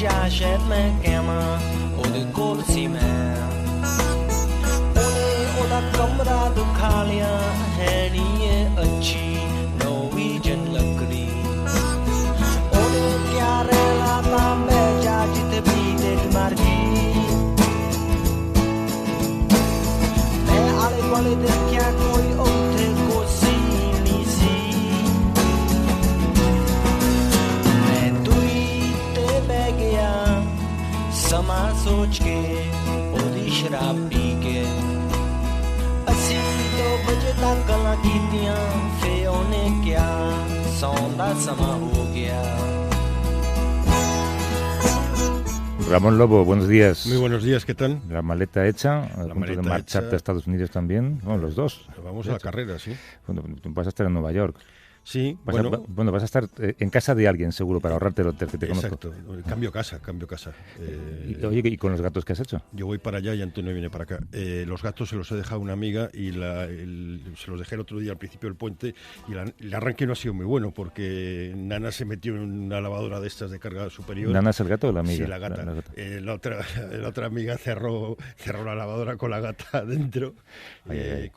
ਜਾ ਸ਼ਾਇਦ ਮੈਂ ਕਹਿਵਾਂ ਉਹਦੇ ਕੋਲ ਸੀ ਮੈਂ ਉਹਨੇ ਉਹਦਾ ਕਮਰਾ ਦੁਖਾ ਲਿਆ ਹੈ ਨੀ ਇਹ ਅੱਛੀ ਨੋਰਵੀਜਨ ਲੱਕੜੀ ਉਹਨੇ ਕਿਆ ਰਹਿਲਾ ਤਾਂ ਬਹਿ ਜਾ ਜਿੱਥੇ ਵੀ ਦਿਲ ਮਰਜੀ ਮੈਂ ਆਲੇ ਦੁਆਲੇ ਦੇਖਿਆ ਕੋਈ ਉੱਥੇ ਕੋਸੀ ਨਹੀਂ ਸੀ ਮੈਂ ਦੂਰੀ ਤੇ ਬਹਿ ਗਿਆ ਸਮਾਂ ਸੋਚ ਕੇ ਉਹਦੀ ਸ਼ਰਾਬ ਪੀ ਕੇ ਅਸੀਂ 2 ਵਜੇ ਤੱਕ ਗੱਲਾਂ ਕੀਤੀਆਂ ਫੇ ਉਹਨੇ ਕਿਹਾ ਸੌਣ ਦਾ ਸਮਾਂ ਹੋ ਗਿਆ Ramón Lobo, buenos días. Muy buenos días, ¿qué tal? La maleta hecha, a punto de marcharte a Estados Unidos también, bueno, los dos. Vamos a la carrera, sí. Bueno, vas a estar en Nueva York. Sí, vas a estar en casa de alguien, seguro, para ahorrarte el hotel que te conozco. Exacto, cambio casa. Oye, ¿y con los gatos qué has hecho? Yo voy para allá y Antonio viene para acá. Los gatos se los he dejado a una amiga y se los dejé el otro día al principio del puente y el arranque no ha sido muy bueno porque Nana se metió en una lavadora de estas de carga superior. ¿Nana es el gato o la amiga? Sí, la gata. La otra amiga cerró la lavadora con la gata dentro,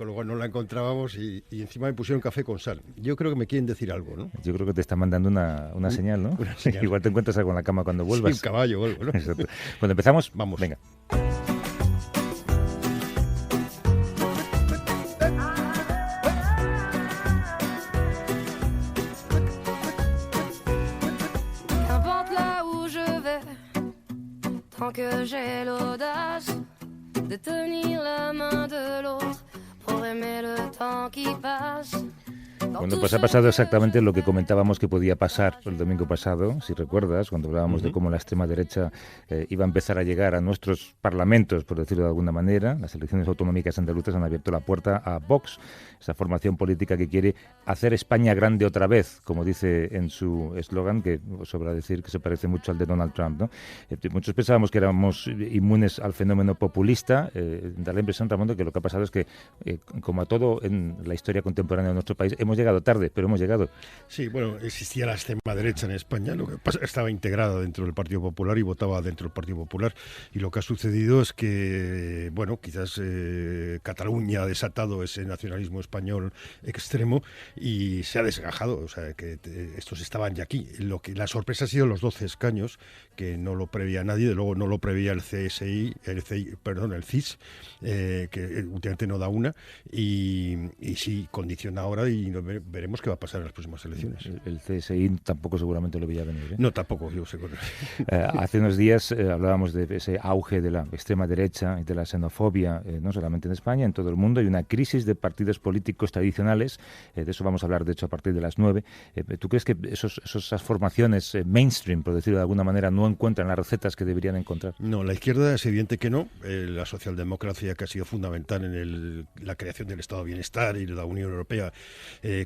con lo cual no la encontrábamos y encima me pusieron café con sal. Yo creo que me quieren decir algo, ¿no? Yo creo que te está mandando una señal, ¿no? Una señal. Igual te encuentras algo en la cama cuando vuelvas. Sí, un caballo o algo, ¿no? Exacto. Cuando empezamos, vamos. Venga. Qu'importe là où je vais, tant que j'ai l'audace de tenir la main de l'autre pour aimer le temps qui passe. Bueno, pues ha pasado exactamente lo que comentábamos que podía pasar el domingo pasado, si recuerdas, cuando hablábamos de cómo la extrema derecha iba a empezar a llegar a nuestros parlamentos, por decirlo de alguna manera. Las elecciones autonómicas andaluzas han abierto la puerta a Vox, esa formación política que quiere hacer España grande otra vez, como dice en su eslogan, que sobra decir que se parece mucho al de Donald Trump, ¿no? Muchos pensábamos que éramos inmunes al fenómeno populista. Da la impresión, Ramón, de que lo que ha pasado es que, como a todo en la historia contemporánea de nuestro país, hemos llegado tarde, pero hemos llegado. Sí, bueno, existía la extrema derecha en España, lo que pasa estaba integrada dentro del Partido Popular y votaba dentro del Partido Popular, y lo que ha sucedido es que, bueno, quizás Cataluña ha desatado ese nacionalismo español extremo y se ha desgajado, o sea, que estos estaban ya aquí. La sorpresa ha sido los 12 escaños, que no lo preveía nadie, de luego no lo preveía el CSI, el CIS, que últimamente no da una, y sí condiciona ahora y veremos qué va a pasar en las próximas elecciones. El CSI tampoco seguramente lo veía venir, ¿eh? No, tampoco, yo sé. Hace unos días hablábamos de ese auge de la extrema derecha y de la xenofobia, no solamente en España, en todo el mundo. Hay una crisis de partidos políticos tradicionales, de eso vamos a hablar de hecho a partir de las 9. ¿Tú crees que esas formaciones mainstream, por decirlo de alguna manera, no encuentran las recetas que deberían encontrar? No, la izquierda es evidente que no. La socialdemocracia, que ha sido fundamental en la creación del Estado de Bienestar y de la Unión Europea,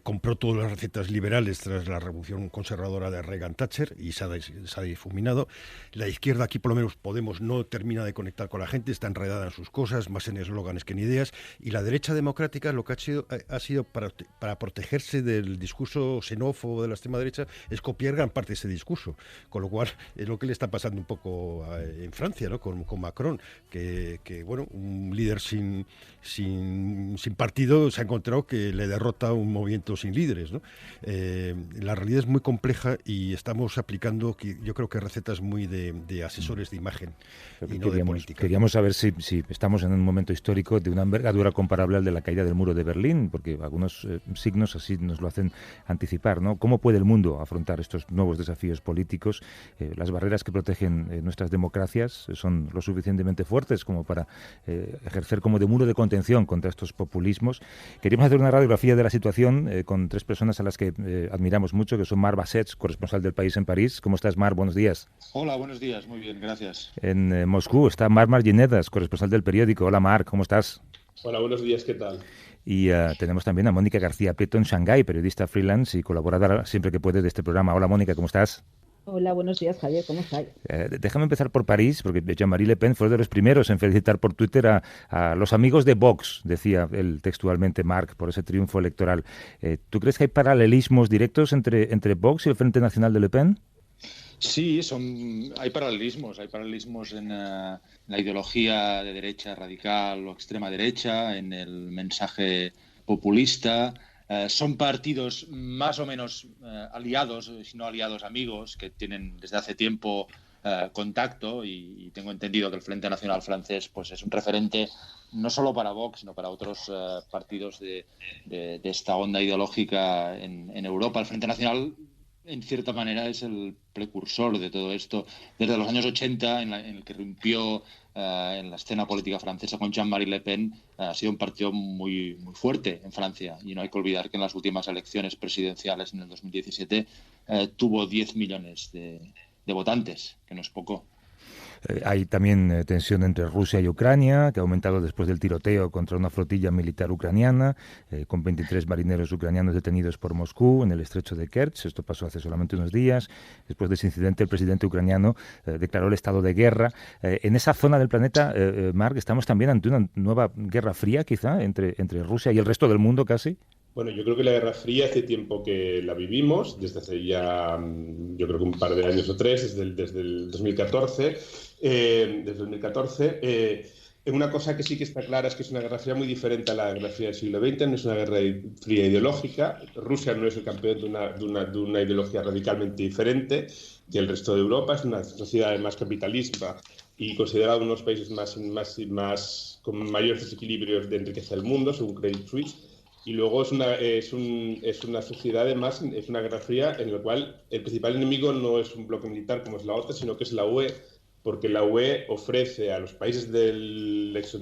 compró todas las recetas liberales tras la revolución conservadora de Reagan-Thatcher y se ha difuminado. La izquierda, aquí por lo menos Podemos, no termina de conectar con la gente, está enredada en sus cosas, más en eslóganes que en ideas. Y la derecha democrática lo que ha sido para protegerse del discurso xenófobo de la extrema derecha es copiar gran parte de ese discurso. Con lo cual es lo que le está pasando un poco en Francia, ¿no? Con Macron, que bueno, un líder sin partido se ha encontrado que le derrota un movimiento sin líderes, ¿no? La realidad es muy compleja y estamos aplicando, yo creo que recetas muy de asesores de imagen y no de política. Queríamos saber si estamos en un momento histórico de una envergadura comparable al de la caída del muro de Berlín, porque algunos signos así nos lo hacen anticipar, ¿no? ¿Cómo puede el mundo afrontar estos nuevos desafíos políticos? Las barreras que protegen nuestras democracias son lo suficientemente fuertes como para ejercer como de muro de contención contra estos populismos. Queríamos hacer una radiografía de la situación con 3 personas a las que admiramos mucho, que son Marc Bassets, corresponsal del País en París. ¿Cómo estás, Marc? Buenos días. Hola, buenos días. Muy bien, gracias. En Moscú está Marc Marginedas, corresponsal del periódico. Hola, Marc, ¿cómo estás? Hola, buenos días, ¿qué tal? Y tenemos también a Mónica García Prieto en Shanghái, periodista freelance y colaboradora siempre que puede de este programa. Hola, Mónica, ¿cómo estás? Hola, buenos días, Javier, ¿cómo estáis? Déjame empezar por París, porque Jean-Marie Le Pen fue de los primeros en felicitar por Twitter a los amigos de Vox, decía él textualmente, Marc, por ese triunfo electoral. ¿Tú crees que hay paralelismos directos entre Vox y el Frente Nacional de Le Pen? Sí, hay paralelismos en la ideología de derecha radical o extrema derecha, en el mensaje populista. Son partidos más o menos aliados, si no aliados amigos, que tienen desde hace tiempo contacto, y tengo entendido que el Frente Nacional francés pues es un referente no solo para Vox, sino para otros partidos de esta onda ideológica en Europa. El Frente Nacional, en cierta manera, es el precursor de todo esto. Desde los años 80, en el que irrumpió en la escena política francesa con Jean-Marie Le Pen, ha sido un partido muy, muy fuerte en Francia. Y no hay que olvidar que en las últimas elecciones presidenciales, en el 2017, tuvo 10 millones de votantes, que no es poco. Hay también tensión entre Rusia y Ucrania, que ha aumentado después del tiroteo contra una flotilla militar ucraniana, con 23 marineros ucranianos detenidos por Moscú en el estrecho de Kerch. Esto pasó hace solamente unos días. Después de ese incidente, el presidente ucraniano declaró el estado de guerra. En esa zona del planeta, Marc, ¿estamos también ante una nueva guerra fría, quizá, entre Rusia y el resto del mundo casi? Bueno, yo creo que la Guerra Fría hace tiempo que la vivimos, desde hace ya, yo creo que un par de años o tres, desde el 2014. Una cosa que sí que está clara es que es una Guerra Fría muy diferente a la Guerra Fría del siglo XX, no es una Guerra Fría ideológica. Rusia no es el campeón de una ideología radicalmente diferente que el resto de Europa, es una sociedad de más capitalismo y considerado uno de los países con mayores desequilibrios de riqueza del mundo, según Credit Suisse. Y luego es una sociedad, además, es una guerra fría en la cual el principal enemigo no es un bloque militar como es la OTAN, sino que es la UE, porque la UE ofrece a los países del ex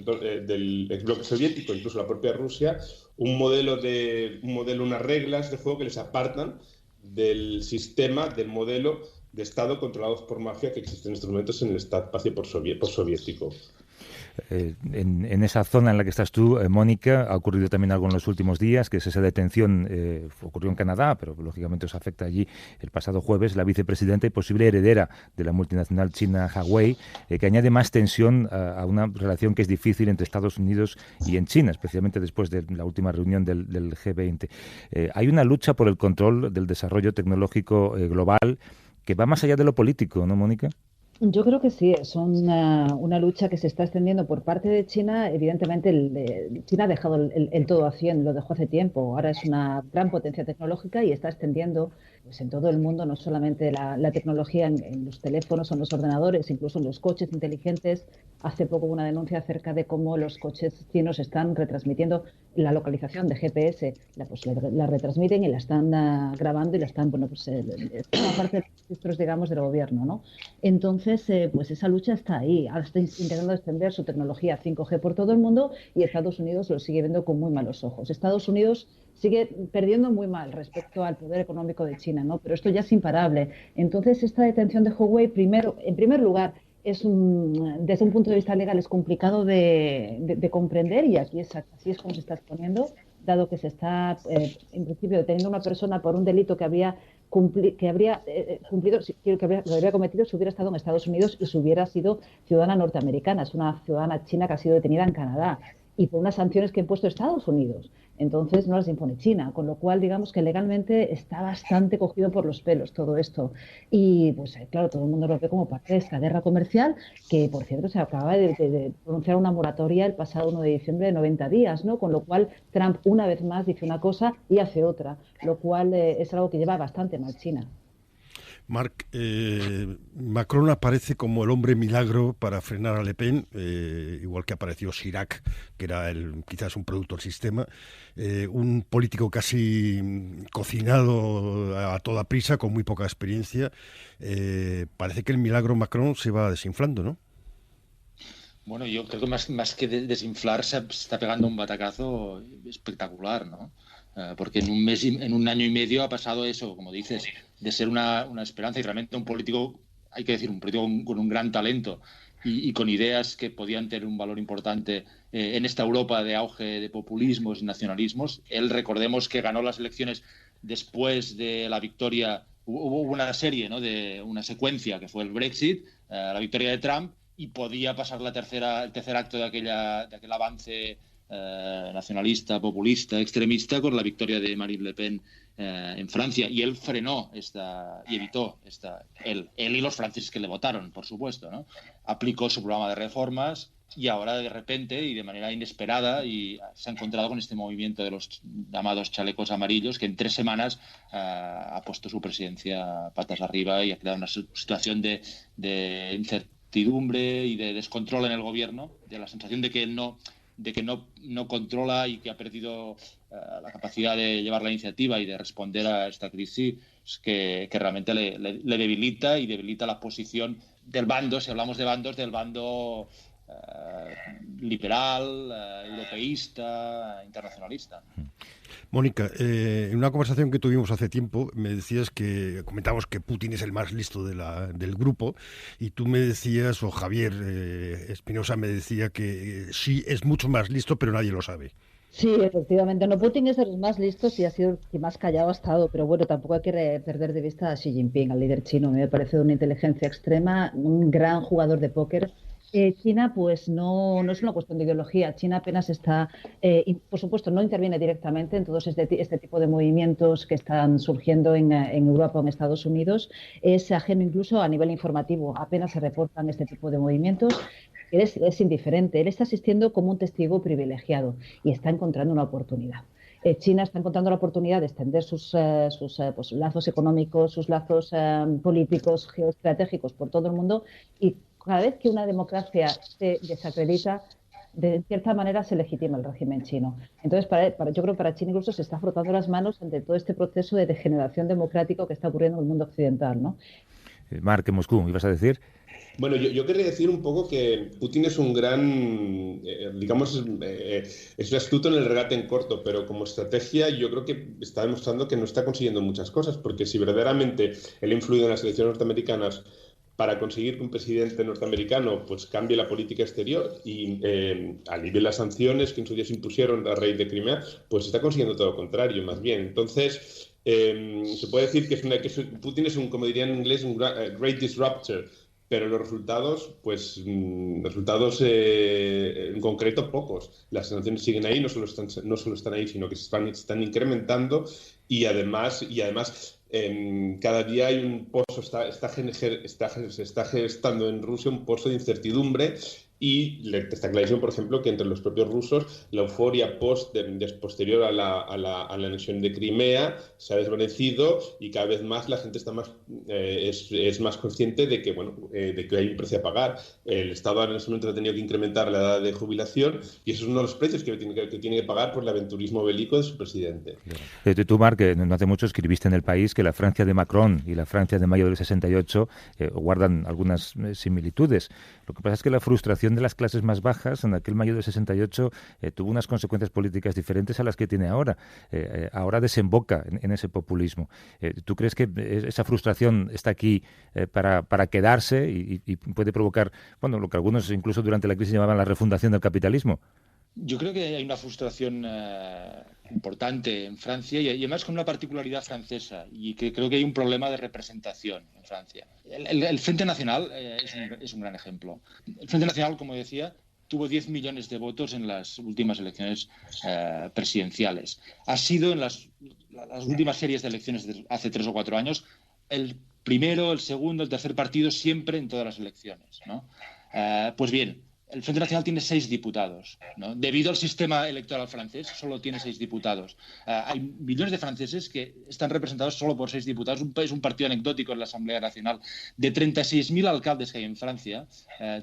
bloque soviético, incluso la propia Rusia, unas reglas de juego que les apartan del sistema, del modelo de Estado controlados por mafia que existe en estos momentos en el espacio postsoviético. En esa zona en la que estás tú, Mónica, ha ocurrido también algo en los últimos días, que es esa detención, ocurrió en Canadá, pero lógicamente os afecta allí el pasado jueves, la vicepresidenta y posible heredera de la multinacional china Huawei, que añade más tensión a una relación que es difícil entre Estados Unidos y en China, especialmente después de la última reunión del G20. Hay una lucha por el control del desarrollo tecnológico global que va más allá de lo político, ¿no, Mónica? Yo creo que sí, es una lucha que se está extendiendo por parte de China. Evidentemente, China ha dejado el todo a 100, lo dejó hace tiempo. Ahora es una gran potencia tecnológica y está extendiendo pues, en todo el mundo, no solamente la tecnología en los teléfonos o en los ordenadores, incluso en los coches inteligentes. Hace poco hubo una denuncia acerca de cómo los coches chinos están retransmitiendo la localización de GPS, la retransmiten y la están grabando y la están, es una parte de los registros, digamos, del gobierno, ¿no? Entonces, pues esa lucha está ahí. Ahora está intentando extender su tecnología 5G por todo el mundo y Estados Unidos lo sigue viendo con muy malos ojos. Estados Unidos sigue perdiendo muy mal respecto al poder económico de China, ¿no? Pero esto ya es imparable. Entonces, esta detención de Huawei, en primer lugar, desde un punto de vista legal es complicado de comprender y así es como se está exponiendo, dado que se está, en principio, deteniendo a una persona por un delito que habría cometido si hubiera estado en Estados Unidos y si hubiera sido ciudadana norteamericana. Es una ciudadana china que ha sido detenida en Canadá y por unas sanciones que ha impuesto Estados Unidos. Entonces no las impone China, con lo cual digamos que legalmente está bastante cogido por los pelos todo esto. Y pues claro, todo el mundo lo ve como parte de esta guerra comercial que, por cierto, se acaba de pronunciar una moratoria el pasado 1 de diciembre de 90 días, ¿no? Con lo cual Trump una vez más dice una cosa y hace otra, lo cual es algo que lleva bastante mal China. Marc, Macron aparece como el hombre milagro para frenar a Le Pen, igual que apareció Chirac, que era quizás un producto del sistema, un político casi cocinado a toda prisa, con muy poca experiencia. Parece que el milagro Macron se va desinflando, ¿no? Bueno, yo creo que más que desinflar se está pegando un batacazo espectacular, ¿no? Porque en un año y medio ha pasado eso, como dices, de ser una esperanza y realmente un político, hay que decir, un político con un gran talento y con ideas que podían tener un valor importante en esta Europa de auge de populismos y nacionalismos. Él, recordemos que ganó las elecciones después de la victoria, hubo una serie, ¿no?, de una secuencia que fue el Brexit, la victoria de Trump, y podía pasar el tercer acto de aquel avance nacionalista, populista, extremista, con la victoria de Marine Le Pen en Francia, y él frenó y evitó él y los franceses que le votaron, por supuesto, ¿no? Aplicó su programa de reformas y ahora de repente y de manera inesperada se ha encontrado con este movimiento de los llamados chalecos amarillos que en 3 semanas ha puesto su presidencia patas arriba y ha creado una situación de incertidumbre y de descontrol en el gobierno, de la sensación de que no controla y que ha perdido la capacidad de llevar la iniciativa y de responder a esta crisis que realmente le debilita y debilita la posición del bando, si hablamos de bandos, del bando liberal, europeísta, internacionalista. Mónica, en una conversación que tuvimos hace tiempo me decías comentábamos que Putin es el más listo del grupo, y tú me decías, o Javier Espinosa me decía que sí es mucho más listo, pero nadie lo sabe. Sí, efectivamente. No, Putin es de los más listos y ha sido el que más callado ha estado, pero bueno, tampoco hay que perder de vista a Xi Jinping, al líder chino. Me parece de una inteligencia extrema, un gran jugador de póker. China, pues no es una cuestión de ideología. China apenas está, por supuesto, no interviene directamente en todos este tipo de movimientos que están surgiendo en Europa o en Estados Unidos. Es ajeno incluso a nivel informativo. Apenas se reportan este tipo de movimientos. Es indiferente. Él está asistiendo como un testigo privilegiado y está encontrando una oportunidad. China está encontrando la oportunidad de extender sus lazos económicos, sus lazos políticos, geoestratégicos por todo el mundo, y cada vez que una democracia se desacredita, de cierta manera se legitima el régimen chino. Entonces, yo creo que para China incluso se está frotando las manos ante todo este proceso de degeneración democrático que está ocurriendo en el mundo occidental, ¿no? Marc, en Moscú, ¿ibas a decir? Bueno, yo querría decir un poco que Putin es un gran, es un astuto en el regate en corto, pero como estrategia yo creo que está demostrando que no está consiguiendo muchas cosas, porque si verdaderamente él ha influido en las elecciones norteamericanas para conseguir que un presidente norteamericano pues cambie la política exterior y alivie las sanciones que en su día se impusieron a raíz de Crimea, pues está consiguiendo todo lo contrario, más bien. Entonces, se puede decir que Putin es como diría en inglés, un great disruptor, pero los resultados, en concreto, pocos. Las sanciones siguen ahí, no solo están ahí, sino que se están incrementando y además cada día hay un pozo, se está gestando en Rusia un pozo de incertidumbre, y está clarísimo, por ejemplo, que entre los propios rusos la euforia posterior a la anexión de Crimea se ha desvanecido, y cada vez más la gente es más consciente de que hay un precio a pagar. El Estado en ese momento ha tenido que incrementar la edad de jubilación, y eso es uno de los precios que tiene que pagar por el aventurismo bélico de su presidente. Tú, Marc, no hace mucho escribiste en El País que la Francia de Macron y la Francia de mayo del 68 guardan algunas similitudes. Lo que pasa es que la frustración de las clases más bajas en aquel mayo del 68 tuvo unas consecuencias políticas diferentes a las que tiene ahora. Ahora desemboca en ese populismo. ¿Tú crees que esa frustración está aquí para quedarse y puede provocar, lo que algunos incluso durante la crisis llamaban la refundación del capitalismo? Yo creo que hay una frustración importante en Francia, y además con una particularidad francesa, y que creo que hay un problema de representación en Francia. El Frente Nacional es un gran ejemplo. El Frente Nacional, como decía, tuvo 10 millones de votos en las últimas elecciones presidenciales. Ha sido en las últimas series de elecciones de hace 3 o 4 años el primero, el segundo, el tercer partido siempre en todas las elecciones, ¿no? Pues bien, el Frente Nacional tiene 6 diputados, ¿no? Debido al sistema electoral francés, solo tiene 6 diputados. Hay millones de franceses que están representados solo por 6 diputados. Es un partido anecdótico en la Asamblea Nacional. De 36.000 alcaldes que hay en Francia,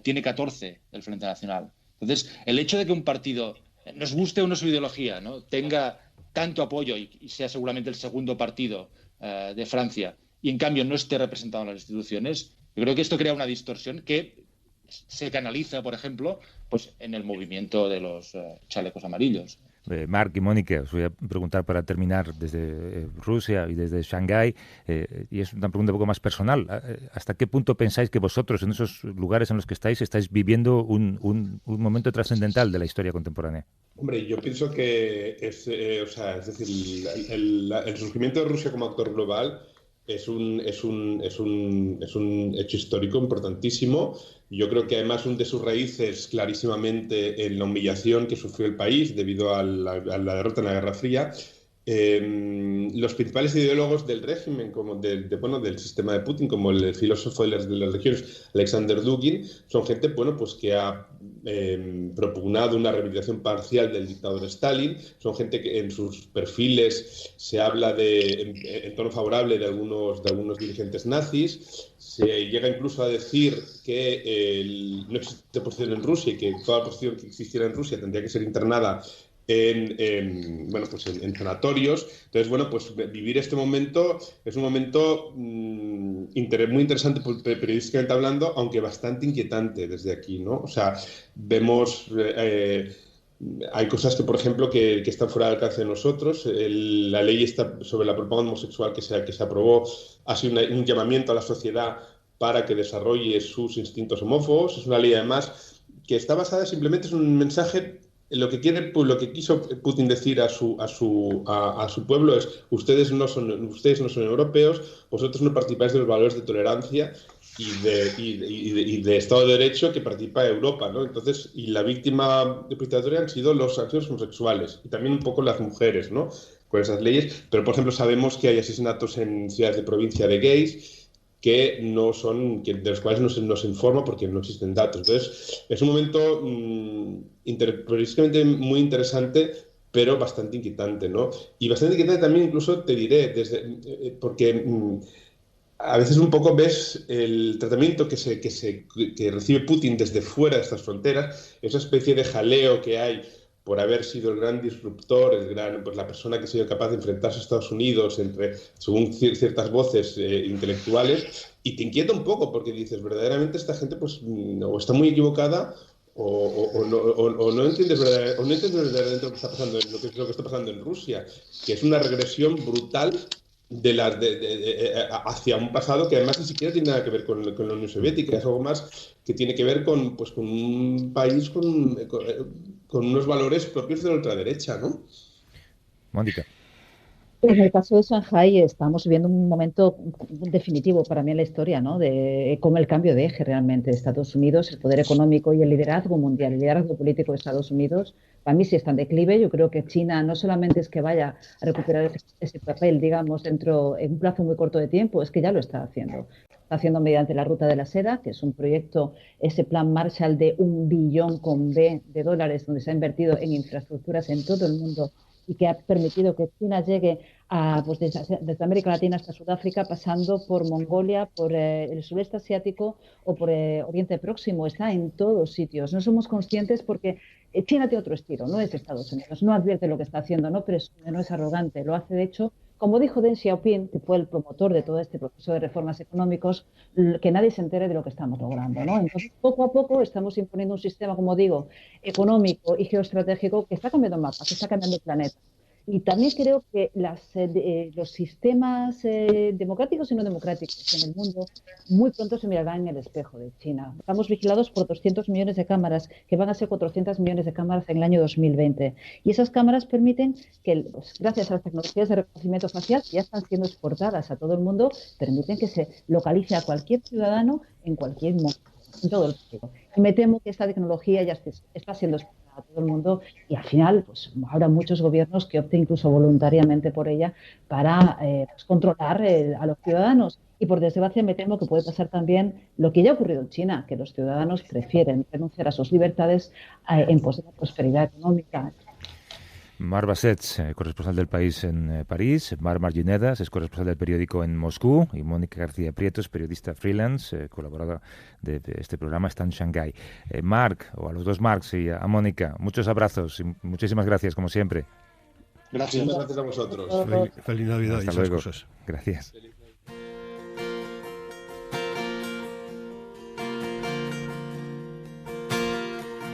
tiene 14 el Frente Nacional. Entonces, el hecho de que un partido, nos guste o no su ideología, ¿no?, tenga tanto apoyo y sea seguramente el segundo partido de Francia, y en cambio no esté representado en las instituciones, yo creo que esto crea una distorsión que se canaliza, por ejemplo, pues en el movimiento de los chalecos amarillos. Marc y Mónica, os voy a preguntar para terminar desde Rusia y desde Shanghái, y es una pregunta un poco más personal. ¿Hasta qué punto pensáis que vosotros, en esos lugares en los que estáis viviendo un momento trascendental de la historia contemporánea? Hombre, yo pienso que es decir, el surgimiento de Rusia como actor global es un hecho histórico importantísimo. Yo creo que además hunde sus raíces clarísimamente en la humillación que sufrió el país debido a la derrota en la Guerra Fría. los principales ideólogos del régimen, como del sistema de Putin, como el filósofo de las regiones, Alexander Dugin, son gente pues que ha propugnado una rehabilitación parcial del dictador Stalin, son gente que en sus perfiles se habla en tono favorable de algunos dirigentes nazis. Se llega incluso a decir que no existe oposición en Rusia y que toda oposición que existiera en Rusia tendría que ser internada en sanatorios. Entonces, pues vivir este momento es un momento muy interesante periodísticamente hablando, aunque bastante inquietante desde aquí, ¿no? O sea, vemos... hay cosas que, por ejemplo, que están fuera del alcance de nosotros. La ley sobre la propaganda homosexual que se aprobó ha sido un llamamiento a la sociedad para que desarrolle sus instintos homófobos. Es una ley, además, que está basada simplemente en un mensaje. Lo que quiso Putin decir a su pueblo es: ustedes no son europeos, vosotros no participáis de los valores de tolerancia y de Estado de Derecho que participa Europa, ¿no? Entonces, y la víctima propiciatoria han sido los homosexuales y también un poco las mujeres, ¿no? Con esas leyes. Pero, por ejemplo, sabemos que hay asesinatos en ciudades de provincia de gays de los cuales no se informa porque no existen datos. Entonces, es un momento periodísticamente muy interesante, pero bastante inquietante, ¿no? Y bastante inquietante también, incluso te diré, porque a veces un poco ves el tratamiento que recibe Putin desde fuera de estas fronteras, esa especie de jaleo que hay por haber sido el gran disruptor, pues la persona que ha sido capaz de enfrentarse a Estados Unidos según ciertas voces intelectuales, y te inquieta un poco porque dices, verdaderamente esta gente pues o está muy equivocada o no entiendes verdaderamente lo que está pasando, lo que está pasando en Rusia, que es una regresión brutal hacia un pasado que además ni siquiera tiene nada que ver con la Unión Soviética, es algo más que tiene que ver con un país con unos valores propios de la ultraderecha, ¿no? Mónica. En el caso de Shanghái estamos viviendo un momento definitivo para mí en la historia, ¿no? De cómo el cambio de eje realmente de Estados Unidos, el poder económico y el liderazgo mundial, el liderazgo político de Estados Unidos, para mí sí está en declive. Yo creo que China no solamente es que vaya a recuperar ese papel, digamos, en un plazo muy corto de tiempo, es que ya lo está haciendo. Está haciendo mediante la Ruta de la Seda, que es un proyecto, ese plan Marshall de $1 billón de dólares, donde se ha invertido en infraestructuras en todo el mundo y que ha permitido que China llegue desde América Latina hasta Sudáfrica, pasando por Mongolia, por el sudeste asiático o por Oriente Próximo. Está en todos sitios. No somos conscientes porque China tiene otro estilo, no es Estados Unidos, no advierte lo que está haciendo, no presume, no es arrogante, lo hace de hecho, como dijo Deng Xiaoping, que fue el promotor de todo este proceso de reformas económicos, que nadie se entere de lo que estamos logrando, ¿no? Entonces, poco a poco estamos imponiendo un sistema, como digo, económico y geoestratégico que está cambiando el mapa, que está cambiando el planeta. Y también creo que los sistemas democráticos y no democráticos en el mundo muy pronto se mirarán en el espejo de China. Estamos vigilados por 200 millones de cámaras, que van a ser 400 millones de cámaras en el año 2020. Y esas cámaras permiten que, gracias a las tecnologías de reconocimiento facial, que ya están siendo exportadas a todo el mundo, permiten que se localice a cualquier ciudadano en cualquier momento, en todo el mundo. Y me temo que esta tecnología ya está siendo exportada a todo el mundo y al final pues habrá muchos gobiernos que opten incluso voluntariamente por ella para controlar a los ciudadanos. Y por desgracia me temo que puede pasar también lo que ya ha ocurrido en China, que los ciudadanos prefieren renunciar a sus libertades en pos de la prosperidad económica. Mar Bassets, corresponsal del País en París, Mar Marginedas, es corresponsal del periódico en Moscú, y Mónica García Prieto, periodista freelance, colaboradora de este programa, está en Shanghái. Marc, o a los dos Marcs, y a Mónica, muchos abrazos y muchísimas gracias, como siempre. Gracias a vosotros. Feliz Navidad. Hasta y luego. esas cosas. Gracias.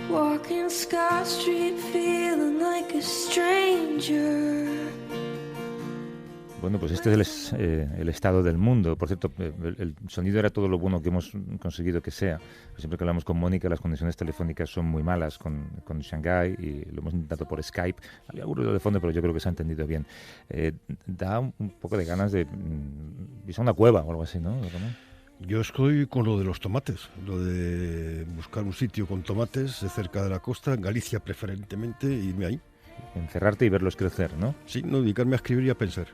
Walking Scott Street feeling like a stranger. Bueno, pues este es el estado del mundo. Por cierto, el sonido era todo lo bueno que hemos conseguido que sea. Siempre que hablamos con Mónica, las condiciones telefónicas son muy malas con Shanghái y lo hemos intentado por Skype. Había algún ruido de fondo, pero yo creo que se ha entendido bien. Da un poco de ganas de pisar una cueva o algo así, ¿no? Yo estoy con lo de los tomates, lo de buscar un sitio con tomates cerca de la costa, en Galicia preferentemente, y irme ahí. encerrarte y verlos crecer, ¿no? Sí, no, dedicarme a escribir y a pensar.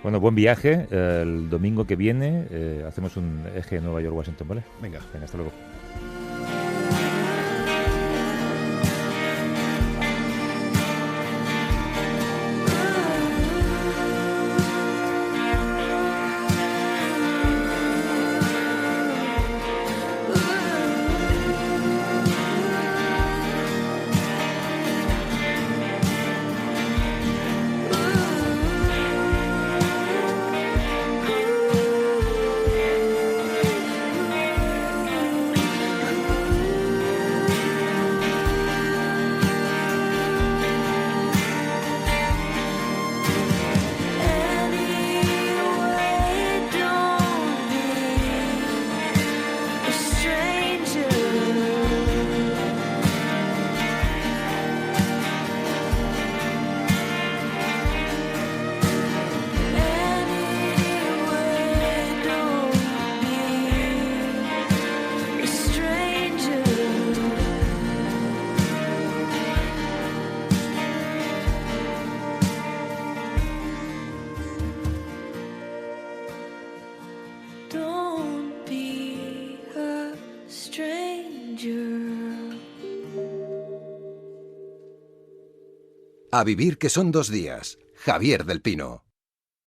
Bueno, buen viaje. El domingo que viene hacemos un eje Nueva York-Washington, ¿vale? Venga. Hasta luego. A vivir que son 2 días. Javier del Pino.